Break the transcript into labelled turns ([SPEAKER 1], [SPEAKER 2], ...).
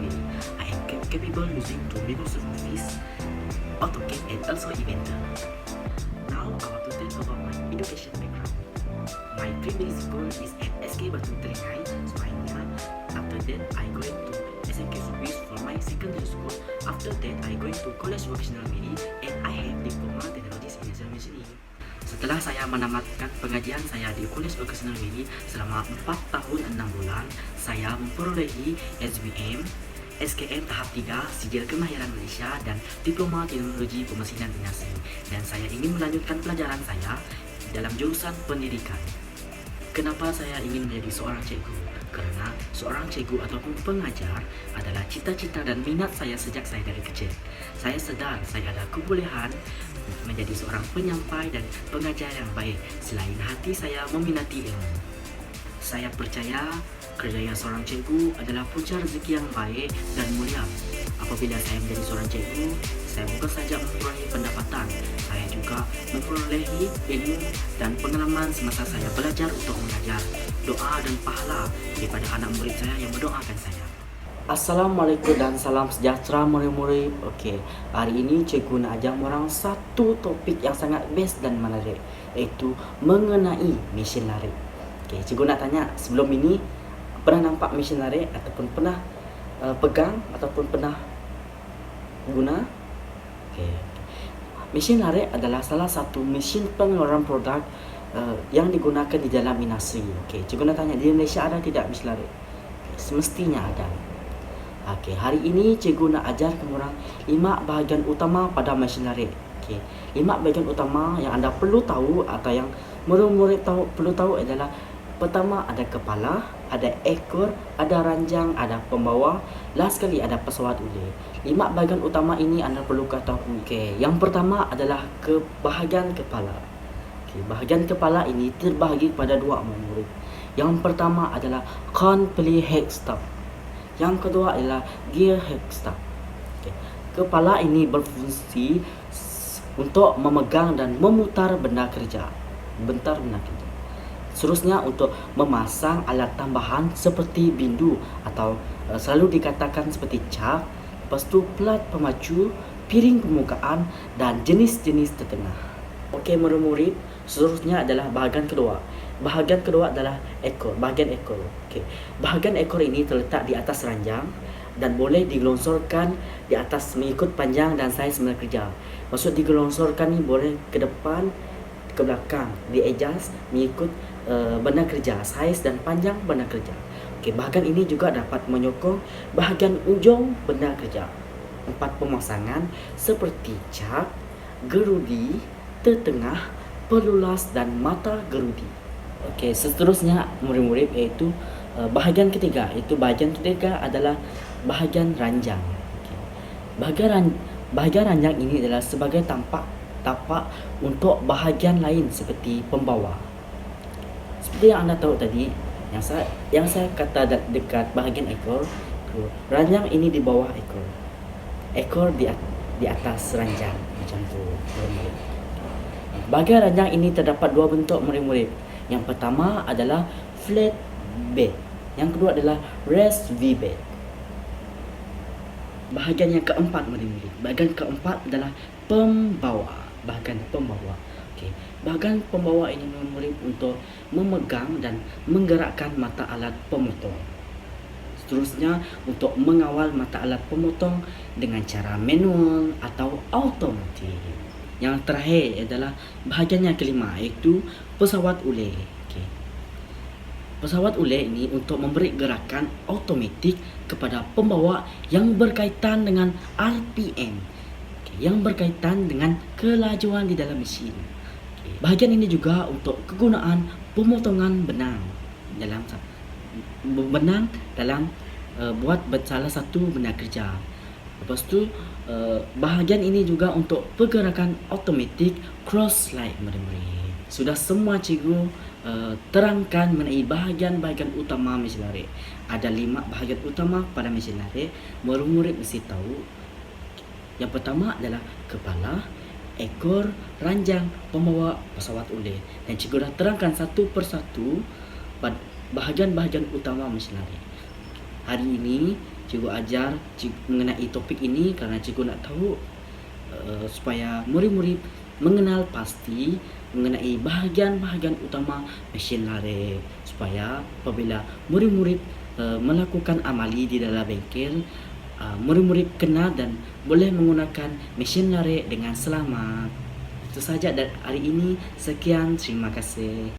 [SPEAKER 1] wheel. I am capable using to Microsoft Office, AutoCAD and also Inventor. Now I want to tell about my education background. My primary school is at SK Batu Terengai, Spania. After that, I going to SMK Service for my secondary school. After that, I going to College Vocational Miri and I have Diploma Technologies in Industrial Machining. Setelah saya menamatkan pengajian saya di College Vocational Miri selama 4 tahun 6 bulan, saya memperolehi SBM, SKM tahap 3, Sijil Kemahiran Malaysia dan Diploma Teknologi Pemesinan Dinasi. Dan saya ingin melanjutkan pelajaran saya dalam jurusan pendidikan. Kenapa saya ingin menjadi seorang cikgu? Karena seorang cikgu ataupun pengajar adalah cita-cita dan minat saya sejak saya dari kecil. Saya sedar saya ada kebolehan menjadi seorang penyampai dan pengajar yang baik selain hati saya meminati ilmu. Saya percaya kerjaya seorang cikgu adalah punca rezeki yang baik dan mulia. Apabila saya menjadi seorang cikgu, saya bukan saja memperoleh pendapatan, saya juga memperolehi ilmu dan pengalaman semasa saya belajar untuk mengajar, doa dan pahala daripada anak murid saya yang mendoakan saya. Assalamualaikum dan salam sejahtera murid-murid. Okey, hari ini cikgu nak ajar orang satu topik yang sangat best dan menarik, iaitu mengenai mesin larik. Okey, cikgu nak tanya, sebelum ini pernah nampak mesin larik ataupun pernah pegang ataupun pernah guna? Okey. Mesin larik adalah salah satu mesin pengeluaran produk yang digunakan di dalam industri. Okey, cikgu nak tanya, di Malaysia ada tidak mesin larik? Semestinya ada. Okey, hari ini cikgu nak ajar kamu orang 5 bahagian utama pada mesin larik. Okey, 5 bahagian utama yang anda perlu tahu atau yang murid-murid perlu tahu adalah: pertama ada kepala, ada ekor, ada ranjang, ada pembawa, last sekali ada pesawat ulur. 5 bahagian utama ini anda perlu ketahui. Okey, yang pertama adalah bahagian kepala. Okey, bahagian kepala ini terbahagi pada 2 murid. Yang pertama adalah complete head stop. Yang kedua adalah gear head stop. Okay. Kepala ini berfungsi untuk memegang dan memutar benda kerja. Seterusnya untuk memasang alat tambahan seperti bindu atau selalu dikatakan seperti cak. Lepas tu plat pemacu, piring permukaan dan jenis-jenis tertengah. Okey murid-murid, seterusnya adalah bahagian kedua. Bahagian kedua adalah ekor, bahagian ekor. Okey. Bahagian ekor ini terletak di atas ranjang dan boleh digelonsorkan di atas mengikut panjang dan saiz benda kerja. Maksud digelonsorkan ni boleh ke depan, ke belakang, di adjust mengikut benda kerja, saiz dan panjang benda kerja. Okey, bahagian ini juga dapat menyokong bahagian ujung benda kerja. 4 pemasangan seperti cak, gerudi, tertengah, pelulas dan mata gerudi. Okey, seterusnya murid-murid iaitu bahagian ketiga, iaitu bahagian ketiga adalah bahagian ranjang. Okey. Bahagian ranjang ini adalah sebagai tapak untuk bahagian lain seperti pembawa. Seperti yang anda tahu tadi, yang saya kata dekat bahagian ekor, ranjang ini di bawah ekor. Ekor di atas ranjang macam tu murid-murid. Bahagian ranjang ini terdapat 2 bentuk murid-murid. Yang pertama adalah flat bed. Yang kedua adalah rest V bed. Bahagian yang keempat murid-murid. Bahagian keempat adalah pembawa. Bahagian pembawa. Okey. Bahagian pembawa ini murid-murid untuk memegang dan menggerakkan mata alat pemotong. Seterusnya untuk mengawal mata alat pemotong dengan cara manual atau automatik. Yang terakhir adalah bahagian yang kelima, iaitu pesawat ulur. Okay. Pesawat ulur ini untuk memberi gerakan automatik kepada pembawa yang berkaitan dengan RPM, yang berkaitan dengan kelajuan di dalam mesin. Bahagian ini juga untuk kegunaan pemotongan benang dalam buat salah satu benda kerja. Lepas tu bahagian ini juga untuk pergerakan automatik cross slide murid-murid. Sudah semua cikgu terangkan mengenai bahagian-bahagian utama mesin larik. Ada 5 bahagian utama pada mesin larik. Murid-murid mesti tahu. Yang pertama adalah kepala, ekor, ranjang, pembawa, pesawat ulur. Dan cikgu dah terangkan satu persatu bahagian-bahagian utama mesin larik. Hari ini
[SPEAKER 2] cikgu ajar mengenai topik ini karena cikgu nak tahu supaya murid-murid mengenal pasti mengenai bahagian-bahagian utama mesin lare, supaya apabila murid-murid melakukan amali di dalam bengkel, murid-murid kenal dan boleh menggunakan mesin lare dengan selamat. Itu saja dari hari ini. Sekian, terima kasih.